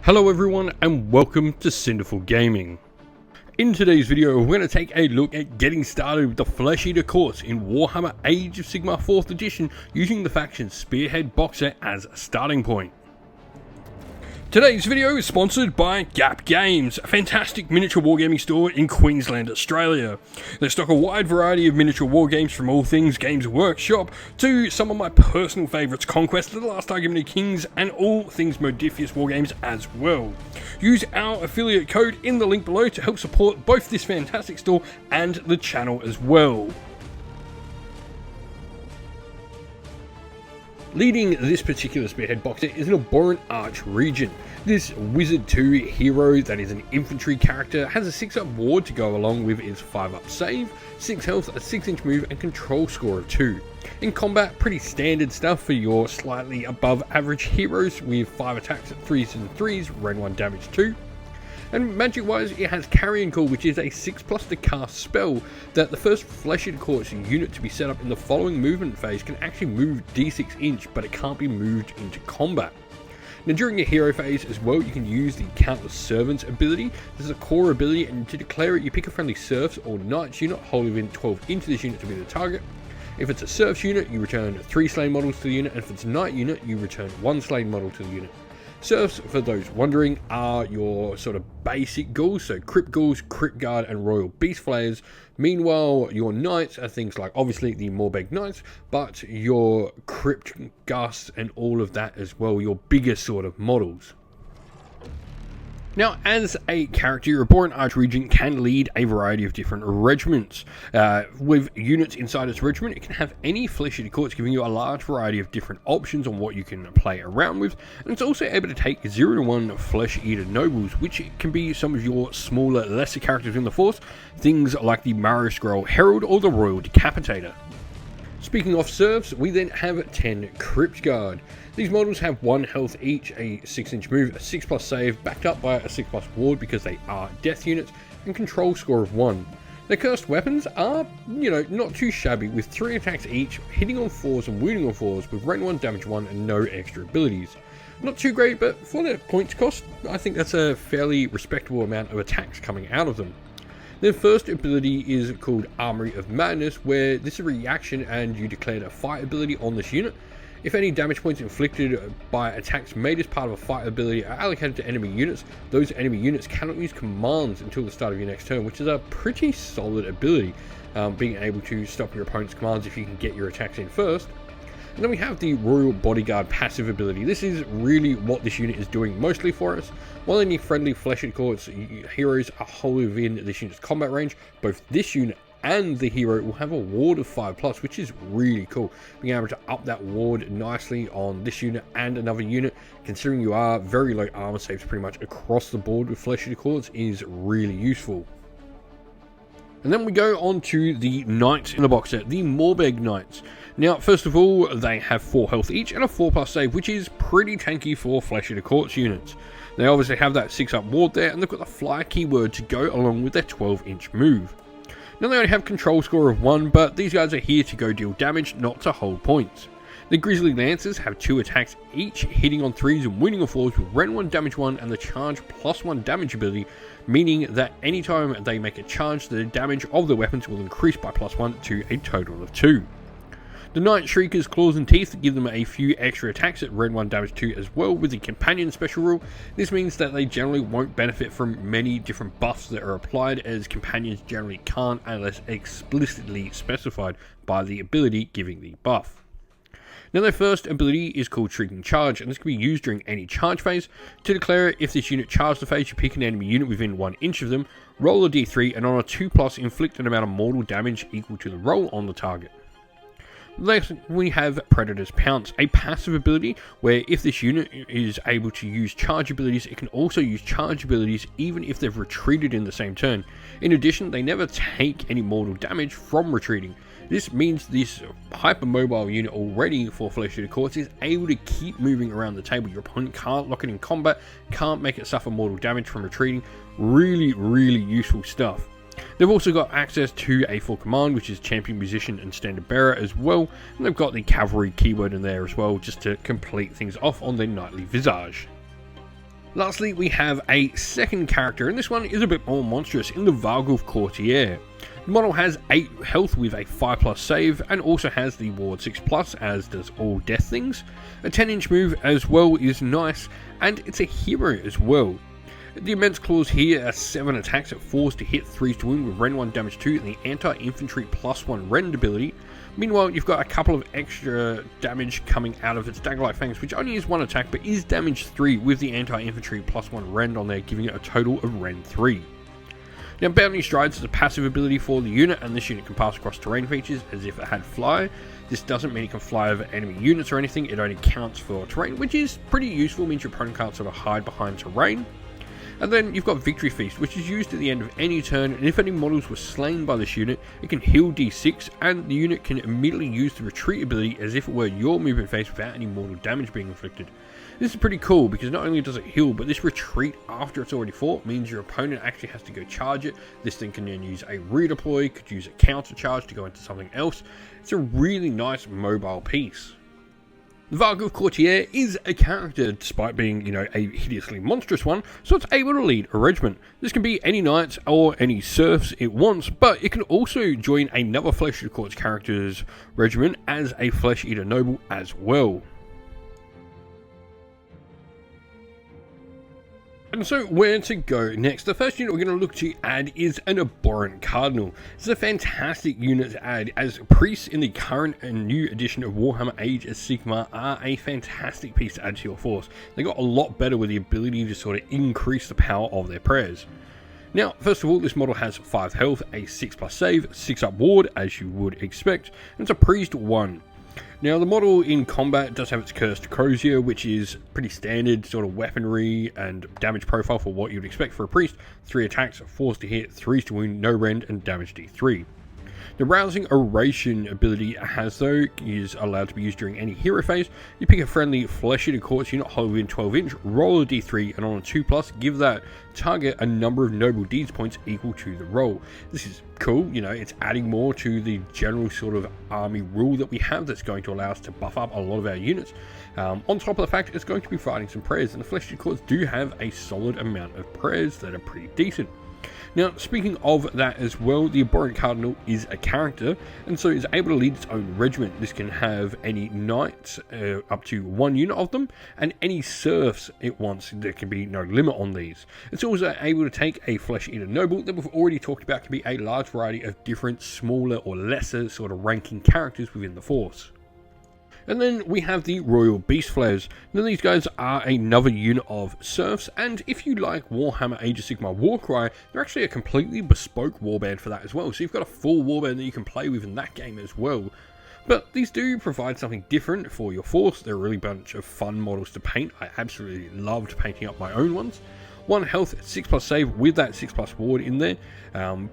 Hello everyone and welcome to Cinderful Gaming. In today's video we're going to take a look at getting started with the Flesh Eater Courts in Warhammer Age of Sigmar 4th edition using the faction Spearhead box set as a starting point. Today's video is sponsored by Gap Games, a fantastic miniature wargaming store in Queensland, Australia. They stock a wide variety of miniature wargames from all things Games Workshop to some of my personal favourites, Conquest, The Last Argument of Kings, and all things Modifius wargames as well. Use our affiliate code in the link below to help support both this fantastic store and the channel as well. Leading this particular Spearhead box set is an Abhorrant Archregent. This Wizard 2 hero that is an infantry character has a 6-up ward to go along with its 5-up save, 6 health, a 6-inch move and control score of 2. In combat, pretty standard stuff for your slightly above average heroes with 5 attacks at 3s and 3s, ren 1 damage 2. And magic wise, it has Carrion Call, which is a 6+ to cast spell that the first Flesh Eater Courts unit to be set up in the following movement phase can actually move d6 inch, but it can't be moved into combat. Now during your hero phase as well, you can use the Countless Servants ability. This is a core ability, and to declare it, you pick a friendly serfs or knights unit wholly within 12 into this unit to be the target. If it's a serfs unit, you return 3 slain models to the unit, and if it's a knight unit, you return 1 slain model to the unit. Serfs, for those wondering, are your sort of basic ghouls, so Cryptguard and Royal Beastflayers. Meanwhile, your knights are things like, obviously, the Morbheg knights, but your Cryptguards and all of that as well, your bigger sort of models. Now, as a character, your Abhorrant Archregent can lead a variety of different regiments. With units inside its regiment, it can have any Flesh Eater Courts, giving you a large variety of different options on what you can play around with. And it's also able to take 0 to 1 Flesh Eater Nobles, which can be some of your smaller, lesser characters in the force, things like the Marrow Scroll Herald or the Royal Decapitator. Speaking of serfs, we then have 10 Cryptguard. These models have 1 health each, a 6-inch move, a 6+ save, backed up by a 6+ ward because they are death units, and control score of 1. Their cursed weapons are, not too shabby, with 3 attacks each, hitting on 4s and wounding on 4s, with ren 1, damage 1, and no extra abilities. Not too great, but for their points cost, I think that's a fairly respectable amount of attacks coming out of them. Their first ability is called Armory of Madness, where this is a reaction and you declare a fight ability on this unit. If any damage points inflicted by attacks made as part of a fight ability are allocated to enemy units, those enemy units cannot use commands until the start of your next turn, which is a pretty solid ability, being able to stop your opponent's commands if you can get your attacks in first. And then we have the Royal Bodyguard passive ability. This is really what this unit is doing mostly for us. While any friendly Flesh Eater Courts heroes are wholly within this unit's combat range, both this unit and the hero will have a ward of 5+, which is really cool. Being able to up that ward nicely on this unit and another unit, considering you are very low armor saves pretty much across the board with Flesh Eater Courts, is really useful. And then we go on to the Knights in the box set, the Morbheg Knights. Now, first of all, they have 4 health each and a 4+ save, which is pretty tanky for Flesh Eater Courts units. They obviously have that 6-up ward there, and they've got the fly keyword to go along with their 12-inch move. Now, they only have control score of 1, but these guys are here to go deal damage, not to hold points. The Grizzly Lancers have 2 attacks each, hitting on 3s and wounding on 4s with ren 1, damage 1, and the charge +1 damage ability, meaning that anytime they make a charge, the damage of the weapons will increase by +1 to a total of 2. The Night Shrieker's Claws and Teeth give them a few extra attacks at ren 1 damage 2 as well with the Companion special rule. This means that they generally won't benefit from many different buffs that are applied, as Companions generally can't unless explicitly specified by the ability giving the buff. Now, their first ability is called Shrieking Charge, and this can be used during any charge phase. To declare it, if this unit charges the phase, you pick an enemy unit within 1 inch of them, roll a d3, and on a 2+, inflict an amount of mortal damage equal to the roll on the target. Next, we have Predator's Pounce, a passive ability where if this unit is able to use charge abilities, it can also use charge abilities even if they've retreated in the same turn. In addition, they never take any mortal damage from retreating. This means this hypermobile unit already for Flesh Eater Courts is able to keep moving around the table. Your opponent can't lock it in combat, can't make it suffer mortal damage from retreating. Really, really useful stuff. They've also got access to a full command, which is Champion, Musician and Standard Bearer as well, and they've got the Cavalry keyword in there as well, just to complete things off on their Knightly Visage. Lastly, we have a second character, and this one is a bit more monstrous in the Varghulf Courtier. The model has 8 health with a 5+ save, and also has the ward 6+, as does all death things. A 10-inch move as well is nice, and it's a hero as well. The immense claws here are 7 attacks at 4s to hit, 3s to wound with rend 1 damage 2 and the anti-infantry +1 rend ability. Meanwhile, you've got a couple of extra damage coming out of its dagger-like fangs, which only is 1 attack but is damage 3 with the anti-infantry +1 rend on there, giving it a total of rend 3. Now, Bounding Strides is a passive ability for the unit, and this unit can pass across terrain features as if it had fly. This doesn't mean it can fly over enemy units or anything, it only counts for terrain, which is pretty useful, means your opponent can't sort of hide behind terrain. And then you've got Victory Feast, which is used at the end of any turn, and if any models were slain by this unit, it can heal D6, and the unit can immediately use the retreat ability as if it were your movement phase without any mortal damage being inflicted. This is pretty cool because not only does it heal, but this retreat after it's already fought means your opponent actually has to go charge it. This thing can then use a redeploy, could use a counter charge to go into something else. It's a really nice mobile piece. The Varghulf Courtier is a character, despite being, a hideously monstrous one, so it's able to lead a regiment. This can be any knights or any serfs it wants, but it can also join another Flesh Eater Court's character's regiment as a Flesh Eater Noble as well. And so where to go next? The first unit we're going to look to add is an Abhorrant Cardinal. This is a fantastic unit to add, as priests in the current and new edition of Warhammer Age of Sigmar are a fantastic piece to add to your force. They got a lot better with the ability to sort of increase the power of their prayers. Now, first of all, this model has 5 health, a 6+ save, 6 up ward, as you would expect, and it's a priest 1. Now, the model in combat does have its Cursed Crozier, which is pretty standard sort of weaponry and damage profile for what you'd expect for a priest. 3 attacks, 4s to hit, 3s to wound, no rend, and damage D3. The Rousing Oration ability has, though, is allowed to be used during any hero phase. You pick a friendly Flesh Eater Courts unit holding within 12 inch, roll a D3, and on a 2+, give that target a number of noble deeds points equal to the roll. This is cool, it's adding more to the general sort of army rule that we have that's going to allow us to buff up a lot of our units. On top of the fact it's going to be fighting some prayers, and the Flesh Eater Courts do have a solid amount of prayers that are pretty decent. Now, speaking of that as well, the Abhorrant Cardinal is a character, and so is able to lead its own regiment. This can have any knights, up to 1 unit of them, and any serfs it wants. There can be no limit on these. It's also able to take a Flesh Eater Noble that we've already talked about, can be a large variety of different smaller or lesser sort of ranking characters within the force. And then we have the Royal Beastflayers. Now, these guys are another unit of serfs, and if you like Warhammer Age of Sigmar Warcry, they're actually a completely bespoke warband for that as well. So you've got a full warband that you can play with in that game as well. But these do provide something different for your force. They're a really bunch of fun models to paint. I absolutely loved painting up my own ones. 1 health, 6+ save with that 6+ ward in there,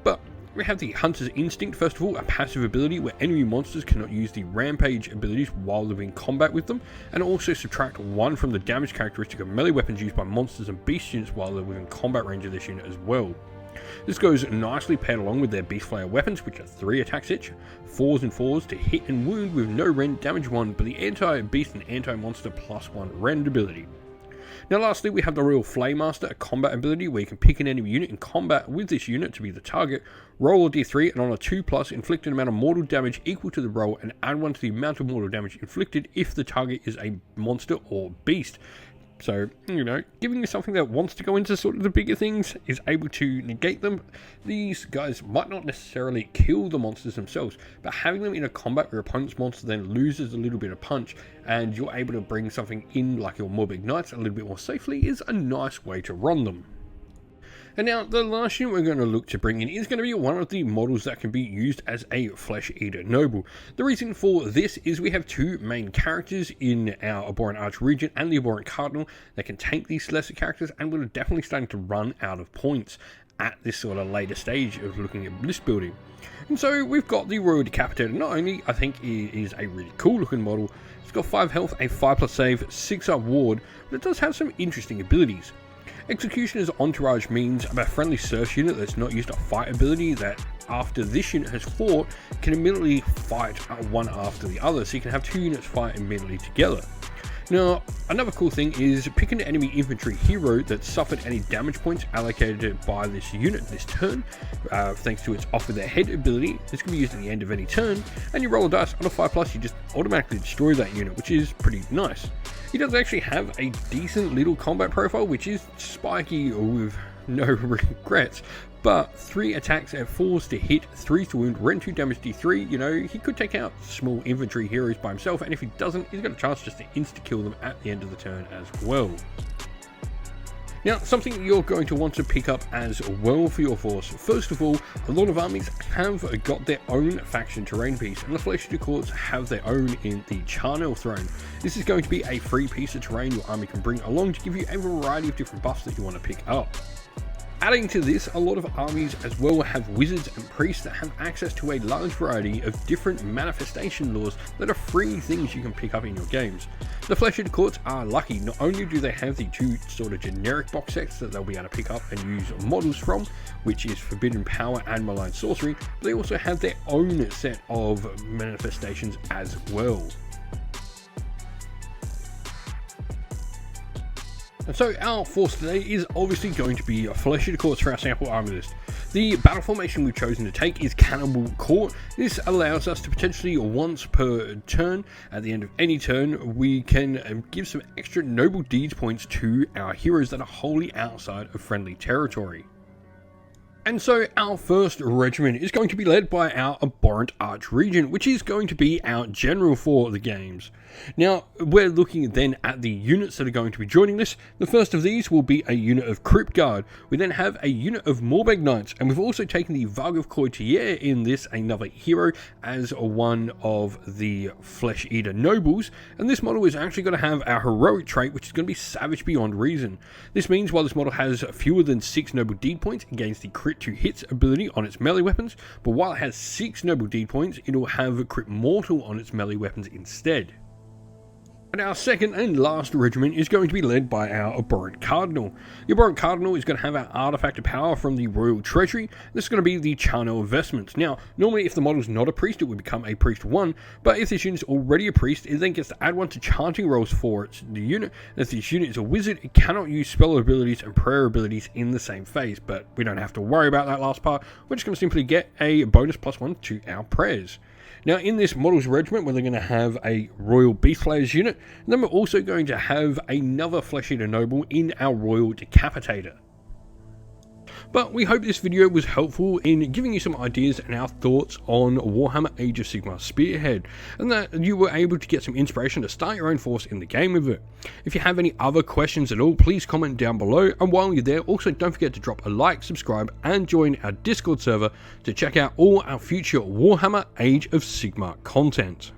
but we have the Hunter's Instinct, first of all, a passive ability where enemy monsters cannot use the Rampage abilities while they're in combat with them, and also subtract 1 from the damage characteristic of melee weapons used by monsters and beast units while they're within combat range of this unit as well. This goes nicely paired along with their Beastflayer weapons, which are 3 attacks each, 4s and 4s to hit and wound with no rend, damage 1, but the anti-beast and anti-monster +1 rend ability. Now, lastly, we have the Royal Flaymaster, a combat ability where you can pick an enemy unit in combat with this unit to be the target, roll a d3, and on a 2+, inflict an amount of mortal damage equal to the roll, and add 1 to the amount of mortal damage inflicted if the target is a monster or beast. So, giving you something that wants to go into sort of the bigger things, is able to negate them. These guys might not necessarily kill the monsters themselves, but having them in a combat where your opponent's monster then loses a little bit of punch, and you're able to bring something in like your Morbheg Knights a little bit more safely, is a nice way to run them. And now, the last unit we're going to look to bring in is going to be one of the models that can be used as a Flesh Eater Noble. The reason for this is we have 2 main characters in our Abhorrant Archregent and the Abhorrant Cardinal that can tank these lesser characters, and we're definitely starting to run out of points at this sort of later stage of looking at list building. And so we've got the Royal Decapitator. Not only I think he is a really cool looking model, it's got 5 health, a 5+ save, 6 up ward, but it does have some interesting abilities. Executioner's Entourage means a friendly serf unit that's not used a fight ability that after this unit has fought can immediately fight one after the other, so you can have 2 units fight immediately together. Now, another cool thing is pick an enemy infantry hero that suffered any damage points allocated by this unit this turn, thanks to its Off With Their Head ability. This can be used at the end of any turn, and you roll a dice on a 5+, you just automatically destroy that unit, which is pretty nice. He does actually have a decent little combat profile, which is spiky with no regrets, but 3 attacks at 4s to hit, 3 to wound, rend 2 damage d3. You know, he could take out small infantry heroes by himself, and if he doesn't, he's got a chance just to insta-kill them at the end of the turn as well. Now, something you're going to want to pick up as well for your force. First of all, a lot of armies have got their own faction terrain piece, and the Flesh Eater Courts have their own in the Charnel Throne. This is going to be a free piece of terrain your army can bring along to give you a variety of different buffs that you want to pick up. Adding to this, a lot of armies as well have wizards and priests that have access to a large variety of different manifestation laws that are free things you can pick up in your games. The Flesh Eater Courts are lucky. Not only do they have the 2 sort of generic box sets that they'll be able to pick up and use models from, which is Forbidden Power and Malign Sorcery, but they also have their own set of manifestations as well. And so our force today is obviously going to be a Flesh Eater Courts for our sample army list. The battle formation we've chosen to take is Cannibal Court. This allows us to potentially once per turn, at the end of any turn, we can give some extra noble deeds points to our heroes that are wholly outside of friendly territory. And so our first regiment is going to be led by our Abhorrant Archregent, which is going to be our general for the games. Now, we're looking then at the units that are going to be joining this. The first of these will be a unit of Cryptguard. We then have a unit of Morbheg Knights, and we've also taken the Varghulf Courtier in this, another hero, as one of the Flesh Eater Nobles. And this model is actually going to have our heroic trait, which is going to be Savage Beyond Reason. This means while this model has fewer than 6 noble deed points against the crit to hits ability on its melee weapons, but while it has 6 noble deed points, it'll have crit mortal on its melee weapons instead. And our second and last regiment is going to be led by our Abhorrant Cardinal. The Abhorrent Cardinal is going to have our artifact of power from the Royal Treasury. This is going to be the Charnel Investments. Now, normally if the model is not a priest, it would become a priest 1, but if this unit is already a priest, it then gets to add 1 to chanting rolls for the unit. And if this unit is a wizard, it cannot use spell abilities and prayer abilities in the same phase, but we don't have to worry about that last part. We're just going to simply get a bonus +1 to our prayers. Now, in this model's regiment, we're going to have a Royal Beastflayers unit, and then we're also going to have another Flesh Eater Noble in our Royal Decapitator. But we hope this video was helpful in giving you some ideas and our thoughts on Warhammer Age of Sigmar Spearhead, and that you were able to get some inspiration to start your own force in the game with it. If you have any other questions at all, please comment down below, and while you're there, also don't forget to drop a like, subscribe, and join our Discord server to check out all our future Warhammer Age of Sigmar content.